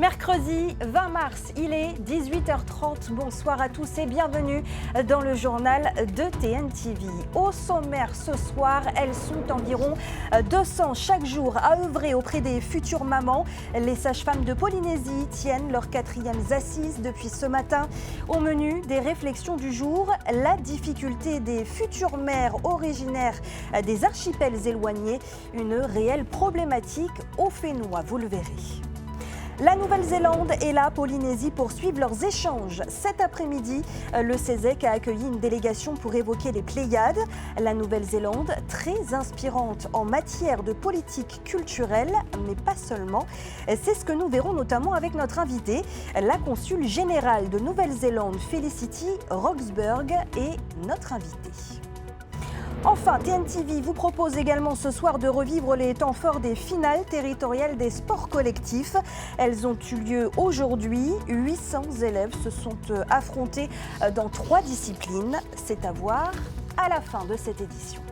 Mercredi 20 mars, il est 18h30. Bonsoir à tous et bienvenue dans le journal de TNTV. Au sommaire ce soir, elles sont environ 200 chaque jour à œuvrer auprès des futures mamans. Les sages-femmes de Polynésie tiennent leurs 4e assises depuis ce matin. Au menu des réflexions du jour, la difficulté des futures mères originaires des archipels éloignés, une réelle problématique au Fénois, vous le verrez. La Nouvelle-Zélande et la Polynésie poursuivent leurs échanges. Cet après-midi, le CESEC a accueilli une délégation pour évoquer les Pléiades. La Nouvelle-Zélande, très inspirante en matière de politique culturelle, mais pas seulement. C'est ce que nous verrons notamment avec notre invitée, la consul générale de Nouvelle-Zélande, Felicity Roxburgh, et notre invitée. Enfin, TNTV vous propose également ce soir de revivre les temps forts des finales territoriales des sports collectifs. Elles ont eu lieu aujourd'hui. 800 élèves se sont affrontés dans 3 disciplines. C'est à voir à la fin de cette édition.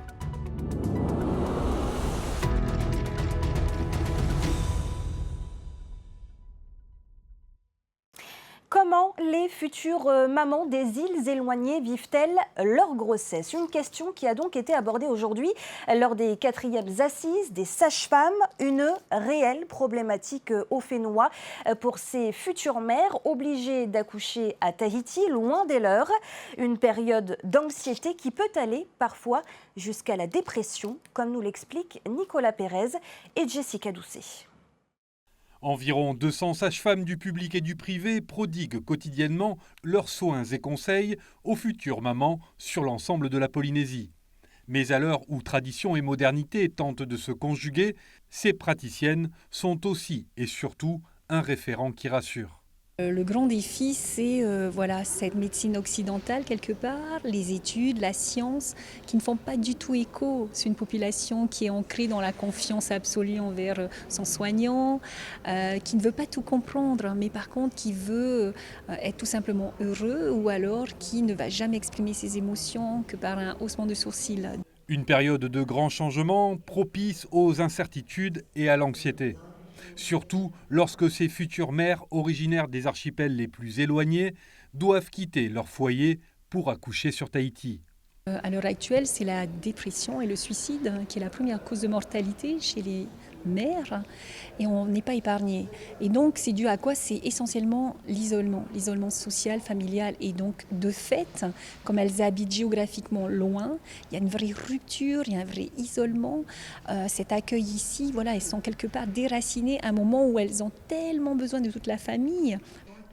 Comment les futures mamans des îles éloignées vivent-elles leur grossesse? Une question qui a donc été abordée aujourd'hui lors des 4e assises des sages-femmes. Une réelle problématique au Fénois pour ces futures mères obligées d'accoucher à Tahiti, loin des leurs. Une période d'anxiété qui peut aller parfois jusqu'à la dépression, comme nous l'expliquent Nicolas Pérez et Jessica Doucet. Environ 200 sages-femmes du public et du privé prodiguent quotidiennement leurs soins et conseils aux futures mamans sur l'ensemble de la Polynésie. Mais à l'heure où tradition et modernité tentent de se conjuguer, ces praticiennes sont aussi et surtout un référent qui rassure. Le grand défi, c'est cette médecine occidentale quelque part, les études, la science, qui ne font pas du tout écho. C'est une population qui est ancrée dans la confiance absolue envers son soignant, qui ne veut pas tout comprendre, mais par contre qui veut être tout simplement heureux, ou alors qui ne va jamais exprimer ses émotions que par un haussement de sourcils. Une période de grands changements propice aux incertitudes et à l'anxiété. Surtout lorsque ces futures mères originaires des archipels les plus éloignés doivent quitter leur foyer pour accoucher sur Tahiti. À l'heure actuelle, c'est la dépression et le suicide qui est la première cause de mortalité chez les mères, et on n'est pas épargné. Et donc c'est dû à quoi? C'est essentiellement l'isolement social, familial, et donc de fait, comme elles habitent géographiquement loin, il y a une vraie rupture, il y a un vrai isolement. Cet accueil ici, elles sont quelque part déracinées à un moment où elles ont tellement besoin de toute la famille.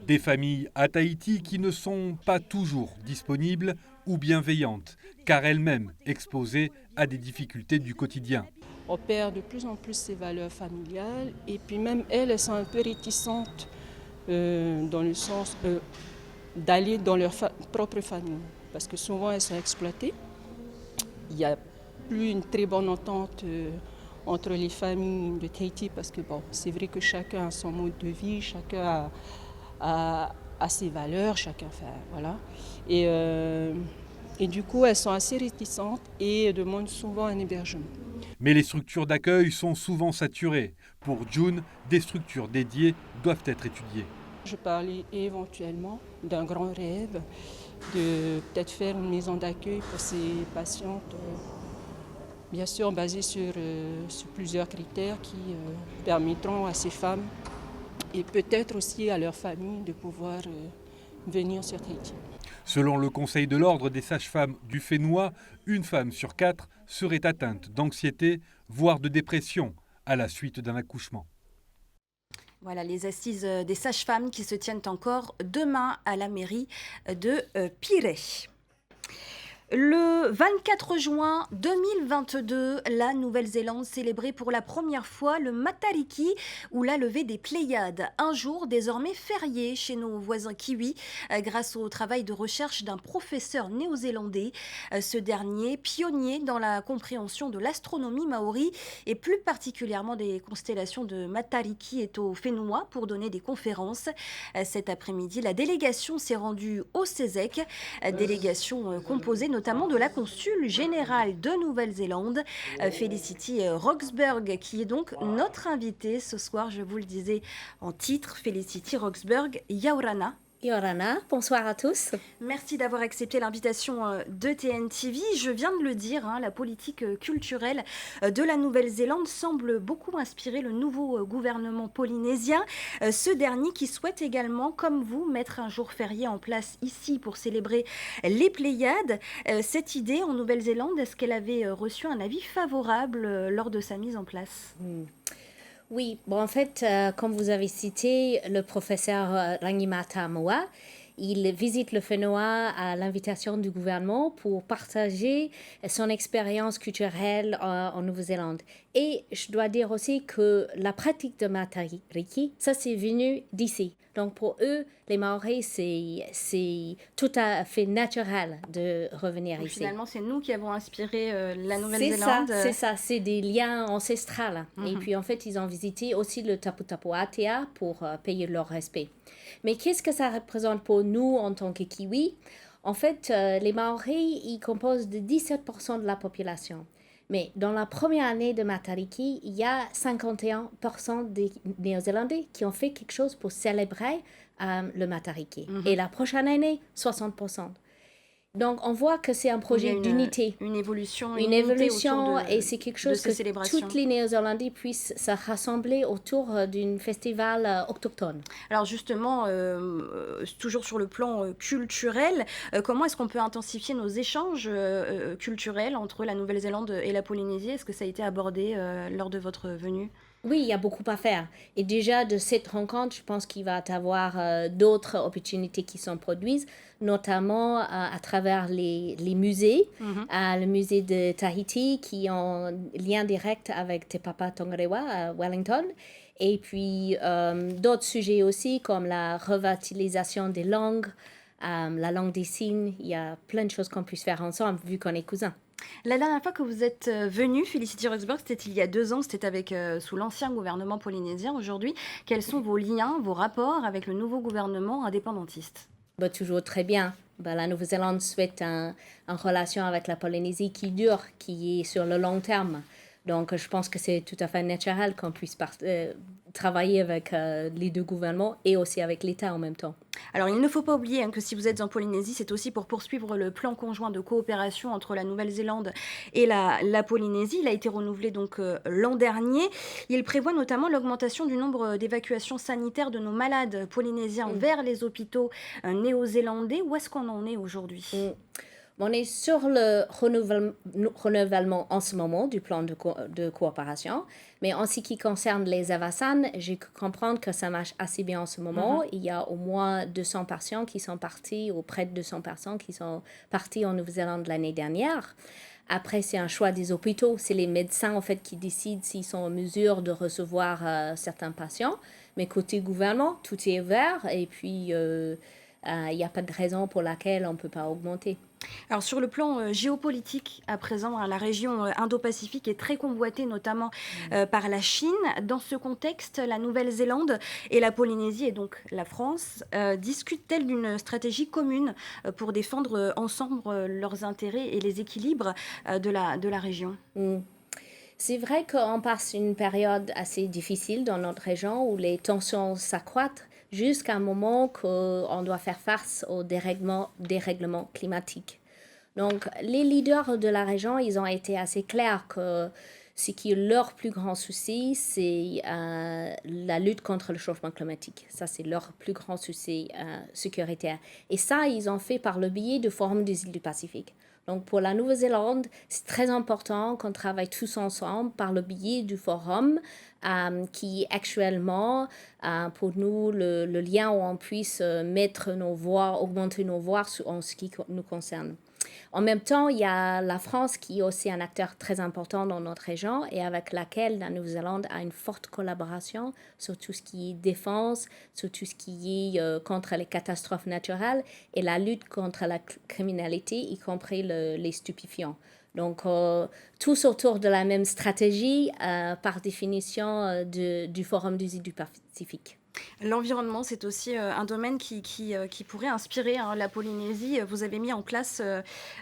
Des familles à Tahiti qui ne sont pas toujours disponibles ou bienveillantes, car elles-mêmes exposées à des difficultés du quotidien. On perd de plus en plus ses valeurs familiales, et puis même elles sont un peu réticentes dans le sens d'aller dans leur propre famille, parce que souvent elles sont exploitées. Il n'y a plus une très bonne entente entre les familles de Tahiti, parce que c'est vrai que chacun a son mode de vie, chacun a ses valeurs, chacun fait, voilà. Et du coup, elles sont assez réticentes et demandent souvent un hébergement. Mais les structures d'accueil sont souvent saturées. Pour June, des structures dédiées doivent être étudiées. Je parlais éventuellement d'un grand rêve, de peut-être faire une maison d'accueil pour ces patientes, bien sûr basée sur plusieurs critères qui permettront à ces femmes et peut-être aussi à leur famille de pouvoir venir sur Tahiti. Selon le Conseil de l'Ordre des sages-femmes du Fénois, une femme sur 4 serait atteinte d'anxiété, voire de dépression, à la suite d'un accouchement. Voilà les assises des sages-femmes qui se tiennent encore demain à la mairie de Pirée. Le 24 juin 2022, la Nouvelle-Zélande célébrait pour la première fois le Matariki, ou la levée des Pléiades, un jour désormais férié chez nos voisins kiwis grâce au travail de recherche d'un professeur néo-zélandais. Ce dernier, pionnier dans la compréhension de l'astronomie maori et plus particulièrement des constellations de Matariki, est au Fénois pour donner des conférences. Cet après-midi, la délégation s'est rendue au CESEC, délégation composée notamment de la consul générale de Nouvelle-Zélande, Felicity Roxburgh, qui est donc notre invitée ce soir. Je vous le disais en titre, Felicity Roxburgh, Yaorana. Yorana, bonsoir à tous. Merci d'avoir accepté l'invitation de TNTV. Je viens de le dire, la politique culturelle de la Nouvelle-Zélande semble beaucoup inspirer le nouveau gouvernement polynésien. Ce dernier qui souhaite également, comme vous, mettre un jour férié en place ici pour célébrer les Pléiades. Cette idée en Nouvelle-Zélande, est-ce qu'elle avait reçu un avis favorable lors de sa mise en place ? Oui, bon, en fait, comme vous avez cité, le professeur Rangimata Moa, il visite le Whenua à l'invitation du gouvernement pour partager son expérience culturelle en Nouvelle-Zélande. Et je dois dire aussi que la pratique de Matariki, ça c'est venu d'ici. Donc pour eux, les Maoris, c'est tout à fait naturel de revenir Donc ici. Finalement, c'est nous qui avons inspiré la Nouvelle-Zélande. C'est des liens ancestraux. Et puis en fait, ils ont visité aussi le Tapu Tapu Atea pour payer leur respect. Mais qu'est-ce que ça représente pour nous en tant que Kiwis ? En fait, les Maoris, ils composent de 17% de la population. Mais dans la première année de Matariki, il y a 51% des Néo-Zélandais qui ont fait quelque chose pour célébrer le Matariki. Et la prochaine année, 60%. Donc, on voit que c'est un projet d'unité. Une évolution. Une évolution, et c'est quelque chose que toutes les Néo-Zélandais puissent se rassembler autour d'un festival autochtone. Alors justement, toujours sur le plan culturel, comment est-ce qu'on peut intensifier nos échanges culturels entre la Nouvelle-Zélande et la Polynésie ? Est-ce que ça a été abordé lors de votre venue ? Oui, il y a beaucoup à faire. Et déjà, de cette rencontre, je pense qu'il va y avoir d'autres opportunités qui sont produites, notamment à travers les musées. Le musée de Tahiti, qui ont lien direct avec Te Papa Tongarewa à Wellington. Et puis, d'autres sujets aussi, comme la revitalisation des langues, la langue des signes. Il y a plein de choses qu'on puisse faire ensemble, vu qu'on est cousins. La dernière fois que vous êtes venue, Felicity Roxburgh, c'était il y a 2 ans, c'était avec sous l'ancien gouvernement polynésien. Aujourd'hui, quels sont vos liens, vos rapports avec le nouveau gouvernement indépendantiste ? Toujours très bien. La Nouvelle-Zélande souhaite une relation avec la Polynésie qui dure, qui est sur le long terme. Donc, je pense que c'est tout à fait naturel qu'on puisse travailler avec les deux gouvernements et aussi avec l'État en même temps. Alors, il ne faut pas oublier que si vous êtes en Polynésie, c'est aussi pour poursuivre le plan conjoint de coopération entre la Nouvelle-Zélande et la Polynésie. Il a été renouvelé donc l'an dernier. Il prévoit notamment l'augmentation du nombre d'évacuations sanitaires de nos malades polynésiens vers les hôpitaux néo-zélandais. Où est-ce qu'on en est aujourd'hui ? On est sur le renouvellement en ce moment du plan de coopération, mais en ce qui concerne les Avasan, j'ai pu comprendre que ça marche assez bien en ce moment. Il y a au moins 200 patients qui sont partis, ou près de 200 personnes qui sont parties en Nouvelle-Zélande l'année dernière. Après, c'est un choix des hôpitaux. C'est les médecins, en fait, qui décident s'ils sont en mesure de recevoir certains patients. Mais côté gouvernement, tout est ouvert et puis il n'y a pas de raison pour laquelle on ne peut pas augmenter. Alors sur le plan géopolitique, à présent, la région Indo-Pacifique est très convoitée, notamment par la Chine. Dans ce contexte, la Nouvelle-Zélande et la Polynésie, et donc la France, discutent-elles d'une stratégie commune pour défendre ensemble leurs intérêts et les équilibres de la région ? C'est vrai qu'on passe une période assez difficile dans notre région où les tensions s'accroissent jusqu'à un moment qu'on doit faire face au dérèglement climatique. Donc, les leaders de la région, ils ont été assez clairs que ce qui est leur plus grand souci, c'est la lutte contre le changement climatique. Ça, c'est leur plus grand souci sécuritaire. Et ça, ils ont fait par le biais du Forum des îles du Pacifique. Donc, pour la Nouvelle-Zélande, c'est très important qu'on travaille tous ensemble par le biais du forum qui est actuellement, pour nous, le lien où on puisse mettre nos voix, augmenter nos voix en ce qui nous concerne. En même temps, il y a la France qui est aussi un acteur très important dans notre région et avec laquelle la Nouvelle-Zélande a une forte collaboration sur tout ce qui est défense, sur tout ce qui est contre les catastrophes naturelles et la lutte contre la criminalité, y compris les stupéfiants. Donc, tous autour de la même stratégie, par définition, du Forum des îles du Pacifique. L'environnement, c'est aussi un domaine qui pourrait inspirer la Polynésie. Vous avez mis en place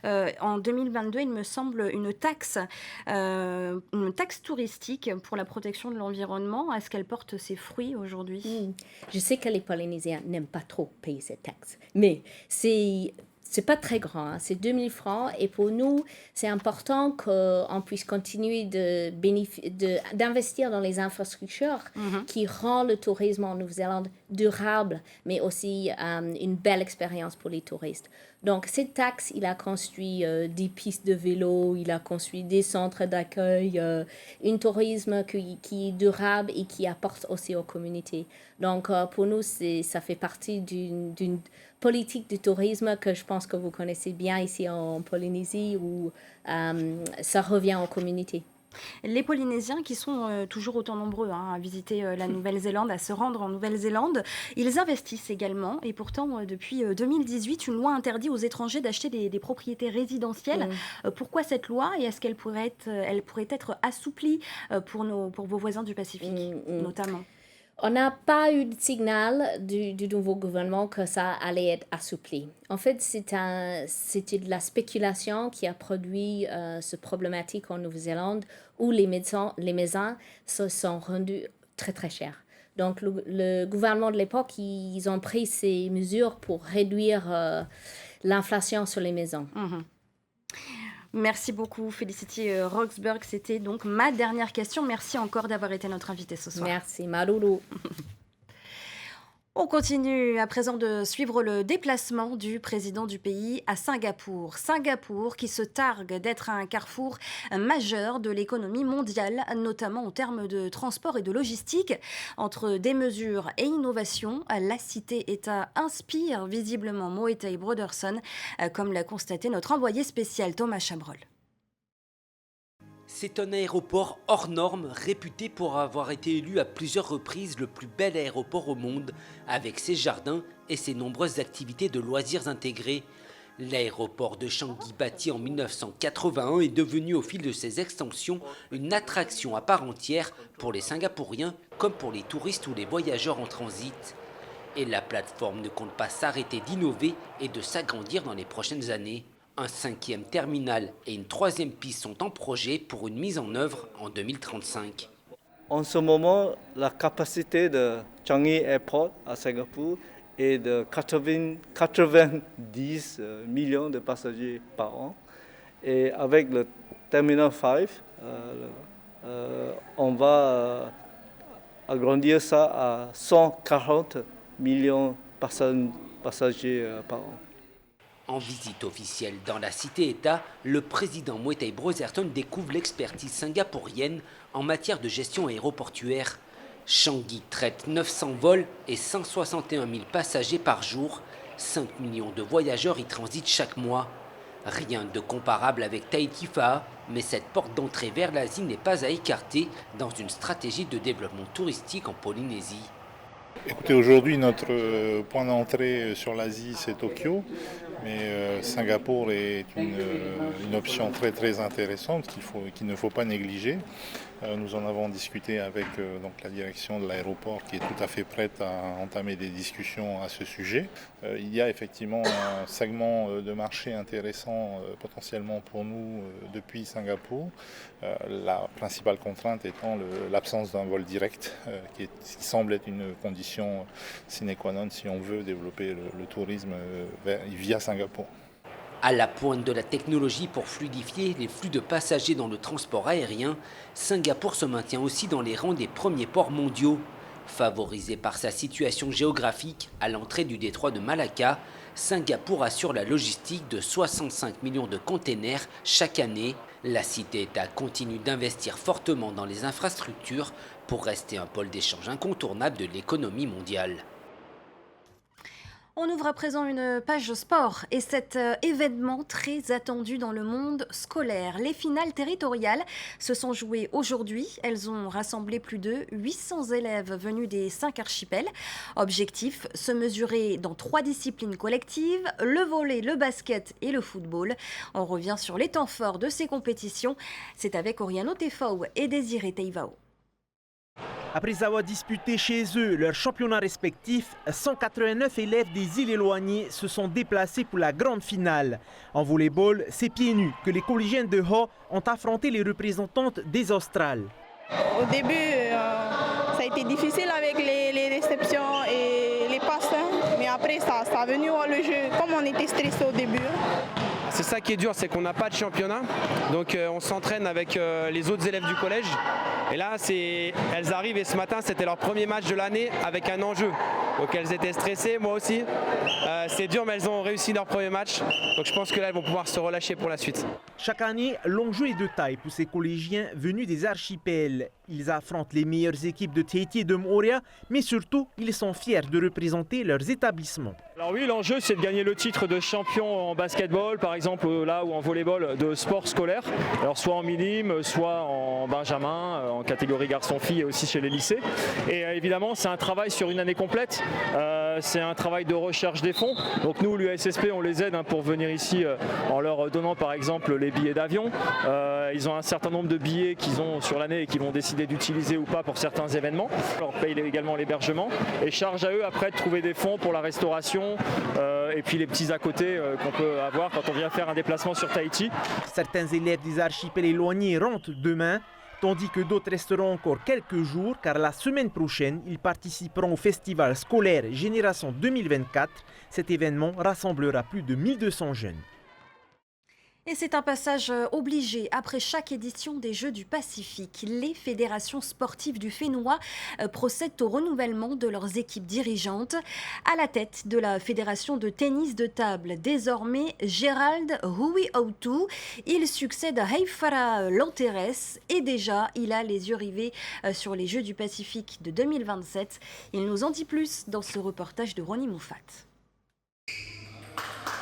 en 2022, il me semble, une taxe touristique pour la protection de l'environnement. Est-ce qu'elle porte ses fruits aujourd'hui? Je sais que les Polynésiens n'aiment pas trop payer cette taxe, mais c'est pas très grand, hein, c'est 2000 francs et pour nous, c'est important qu'on puisse continuer d'investir dans les infrastructures qui rendent le tourisme en Nouvelle-Zélande durable, mais aussi une belle expérience pour les touristes. Donc, cette taxe, il a construit des pistes de vélo, il a construit des centres d'accueil, un tourisme qui est durable et qui apporte aussi aux communautés. Donc, pour nous, ça fait partie d'une politique du tourisme que je pense que vous connaissez bien ici en Polynésie où ça revient aux communautés. Les Polynésiens qui sont toujours autant nombreux à visiter la Nouvelle-Zélande, à se rendre en Nouvelle-Zélande, ils investissent également et pourtant depuis 2018, une loi interdit aux étrangers d'acheter des propriétés résidentielles. Pourquoi cette loi et est-ce qu'elle pourrait être assouplie pour vos voisins du Pacifique notamment? On n'a pas eu de signal du nouveau gouvernement que ça allait être assoupli. En fait, c'était de la spéculation qui a produit ce problématique en Nouvelle-Zélande où les maisons se sont rendues très, très chères. Donc, le gouvernement de l'époque, ils ont pris ces mesures pour réduire l'inflation sur les maisons. Merci beaucoup, Felicity Roxburgh. C'était donc ma dernière question. Merci encore d'avoir été notre invitée ce soir. Merci, Maruru. On continue à présent de suivre le déplacement du président du pays à Singapour. Singapour qui se targue d'être un carrefour majeur de l'économie mondiale, notamment en termes de transport et de logistique. Entre des mesures et innovations, la cité-État inspire visiblement Moetai Broderson, comme l'a constaté notre envoyé spécial Thomas Chabrol. C'est un aéroport hors norme, réputé pour avoir été élu à plusieurs reprises le plus bel aéroport au monde, avec ses jardins et ses nombreuses activités de loisirs intégrées. L'aéroport de Changi, bâti en 1981, est devenu au fil de ses extensions une attraction à part entière pour les Singapouriens comme pour les touristes ou les voyageurs en transit. Et la plateforme ne compte pas s'arrêter d'innover et de s'agrandir dans les prochaines années. Un 5e terminal et une 3e piste sont en projet pour une mise en œuvre en 2035. En ce moment, la capacité de Changi Airport à Singapour est de 90 millions de passagers par an. Et avec le Terminal 5, on va agrandir ça à 140 millions de passagers par an. En visite officielle dans la cité-État, le président Moetai Broderson découvre l'expertise singapourienne en matière de gestion aéroportuaire. Changi traite 900 vols et 161 000 passagers par jour. 5 millions de voyageurs y transitent chaque mois. Rien de comparable avec Tahiti Phaha, mais cette porte d'entrée vers l'Asie n'est pas à écarter dans une stratégie de développement touristique en Polynésie. Écoutez, aujourd'hui, notre point d'entrée sur l'Asie, c'est Tokyo. Mais Singapour est une option très très intéressante qu'il ne faut pas négliger. Nous en avons discuté avec donc la direction de l'aéroport qui est tout à fait prête à entamer des discussions à ce sujet. Il y a effectivement un segment de marché intéressant potentiellement pour nous depuis Singapour. La principale contrainte étant l'absence d'un vol direct qui semble être une condition sine qua non si on veut développer le tourisme via Singapour. À la pointe de la technologie pour fluidifier les flux de passagers dans le transport aérien, Singapour se maintient aussi dans les rangs des premiers ports mondiaux. Favorisé par sa situation géographique à l'entrée du détroit de Malacca, Singapour assure la logistique de 65 millions de containers chaque année. La cité-État continue d'investir fortement dans les infrastructures pour rester un pôle d'échange incontournable de l'économie mondiale. On ouvre à présent une page sport et cet événement très attendu dans le monde scolaire. Les finales territoriales se sont jouées aujourd'hui. Elles ont rassemblé plus de 800 élèves venus des 5 archipels. Objectif, se mesurer dans 3 disciplines collectives, le volley, le basket et le football. On revient sur les temps forts de ces compétitions. C'est avec Oriano Tefao et Désiré Teivao. Après avoir disputé chez eux leur championnat respectif, 189 élèves des îles éloignées se sont déplacés pour la grande finale. En volleyball, c'est pieds nus que les collégiennes de Ho ont affronté les représentantes des Australes. Au début, ça a été difficile avec les réceptions et les passes, mais après ça a venu le jeu, comme on était stressé au début. C'est ça qui est dur, c'est qu'on n'a pas de championnat, donc on s'entraîne avec les autres élèves du collège. Et là, elles arrivent et ce matin, c'était leur premier match de l'année avec un enjeu. Donc elles étaient stressées, moi aussi. C'est dur, mais elles ont réussi leur premier match. Donc je pense que là, elles vont pouvoir se relâcher pour la suite. Chaque année, l'enjeu est de taille pour ces collégiens venus des archipels. Ils affrontent les meilleures équipes de Tahiti et de Moorea, mais surtout, ils sont fiers de représenter leurs établissements. Alors oui, l'enjeu, c'est de gagner le titre de champion en basketball, par exemple, là, ou en volleyball de sport scolaire. Alors soit en minime, soit en benjamin, en catégorie garçon-fille et aussi chez les lycées. Et évidemment, c'est un travail sur une année complète. C'est un travail de recherche des fonds. Donc nous, l'USSP, on les aide pour venir ici en leur donnant par exemple les billets d'avion. Ils ont un certain nombre de billets qu'ils ont sur l'année et qu'ils vont décider d'utiliser ou pas pour certains événements. On leur paye également l'hébergement et charge à eux après de trouver des fonds pour la restauration et puis les petits à côté qu'on peut avoir quand on vient faire un déplacement sur Tahiti. Certains élèves des archipels éloignés rentrent demain, tandis que d'autres resteront encore quelques jours, car la semaine prochaine, ils participeront au festival scolaire Génération 2024. Cet événement rassemblera plus de 1200 jeunes. Et c'est un passage obligé après chaque édition des Jeux du Pacifique. Les fédérations sportives du Fénois procèdent au renouvellement de leurs équipes dirigeantes. À la tête de la fédération de tennis de table, désormais Gérald Hui-Autu. Il succède à Heifara Lanteres et déjà il a les yeux rivés sur les Jeux du Pacifique de 2027. Il nous en dit plus dans ce reportage de Ronnie Moufat.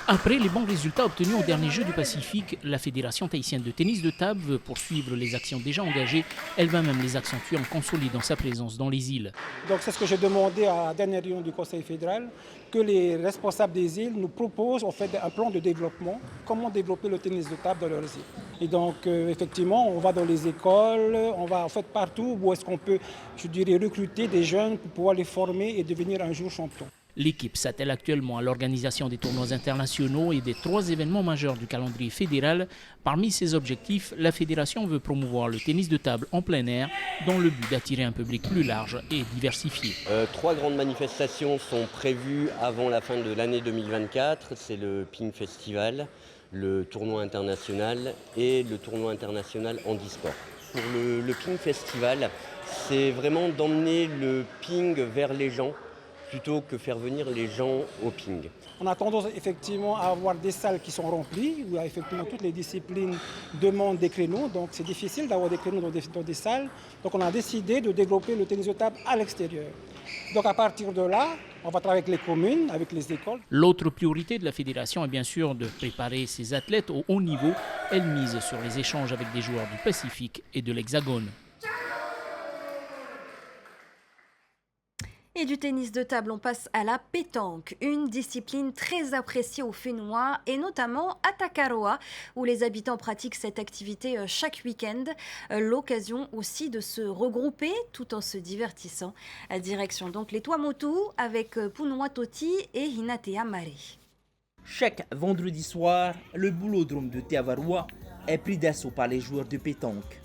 Après les bons résultats obtenus au dernier Jeux du Pacifique, la Fédération tahitienne de tennis de table veut poursuivre les actions déjà engagées. Elle va même les accentuer en consolidant sa présence dans les îles. Donc c'est ce que j'ai demandé à la dernière réunion du Conseil fédéral, que les responsables des îles nous proposent en fait un plan de développement, comment développer le tennis de table dans leurs îles. Et donc effectivement, on va dans les écoles, on va en fait partout où est-ce qu'on peut, je dirais, recruter des jeunes pour pouvoir les former et devenir un jour champion. L'équipe s'attelle actuellement à l'organisation des tournois internationaux et des 3 événements majeurs du calendrier fédéral. Parmi ses objectifs, la fédération veut promouvoir le tennis de table en plein air dans le but d'attirer un public plus large et diversifié. 3 grandes manifestations sont prévues avant la fin de l'année 2024. C'est le Ping Festival, le tournoi international et le tournoi international handisport. Pour le Ping Festival, c'est vraiment d'emmener le ping vers les gens, plutôt que faire venir les gens au ping. On a tendance effectivement à avoir des salles qui sont remplies, où effectivement toutes les disciplines demandent des créneaux, donc c'est difficile d'avoir des créneaux dans des salles. Donc on a décidé de développer le tennis de table à l'extérieur. Donc à partir de là, on va travailler avec les communes, avec les écoles. L'autre priorité de la fédération est bien sûr de préparer ses athlètes au haut niveau. Elle mise sur les échanges avec des joueurs du Pacifique et de l'Hexagone. Et du tennis de table, on passe à la pétanque, une discipline très appréciée aux Fénois et notamment à Takaroa, où les habitants pratiquent cette activité chaque week-end. L'occasion aussi de se regrouper tout en se divertissant. Direction donc les Tuamotu avec Punua Toti et Hinatea Mare. Chaque vendredi soir, le boulodrome de Te Avarua est pris d'assaut par les joueurs de pétanque.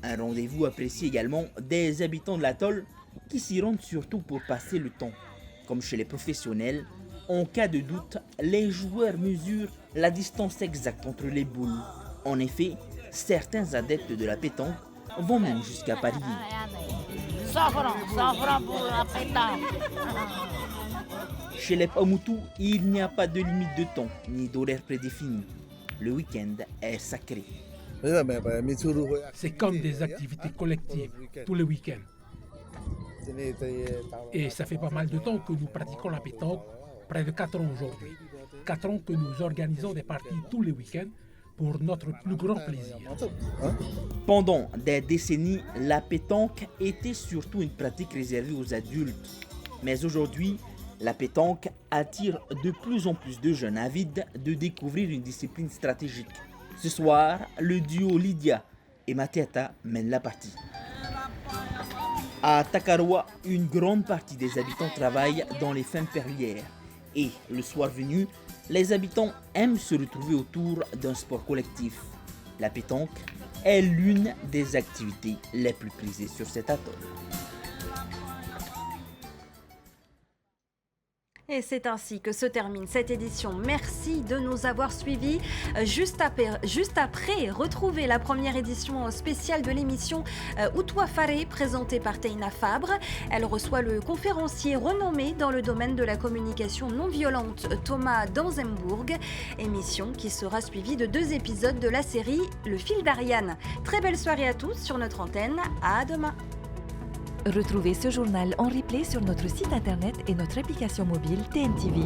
Un rendez-vous apprécié également des habitants de l'atoll qui s'y rendent surtout pour passer le temps. Comme chez les professionnels, en cas de doute, les joueurs mesurent la distance exacte entre les boules. En effet, certains adeptes de la pétanque vont même jusqu'à parier. 100 francs pour la pétanque. Chez les Paumotu, il n'y a pas de limite de temps ni d'horaire prédéfini. Le week-end est sacré. C'est comme des activités collectives tous les week-ends. Et ça fait pas mal de temps que nous pratiquons la pétanque, près de 4 ans aujourd'hui. 4 ans que nous organisons des parties tous les week-ends pour notre plus grand plaisir. Pendant des décennies, la pétanque était surtout une pratique réservée aux adultes. Mais aujourd'hui, la pétanque attire de plus en plus de jeunes avides de découvrir une discipline stratégique. Ce soir, le duo Lydia et Mateta mène la partie. À Takarwa, une grande partie des habitants travaillent dans les fermes perlières. Et le soir venu, les habitants aiment se retrouver autour d'un sport collectif. La pétanque est l'une des activités les plus prisées sur cet atoll. Et c'est ainsi que se termine cette édition. Merci de nous avoir suivis. Juste après, retrouvez la première édition spéciale de l'émission Outwa Faré, présentée par Teina Fabre. Elle reçoit le conférencier renommé dans le domaine de la communication non violente, Thomas Danzenbourg. Émission qui sera suivie de 2 épisodes de la série Le fil d'Ariane. Très belle soirée à tous sur notre antenne. À demain. Retrouvez ce journal en replay sur notre site internet et notre application mobile TNTV.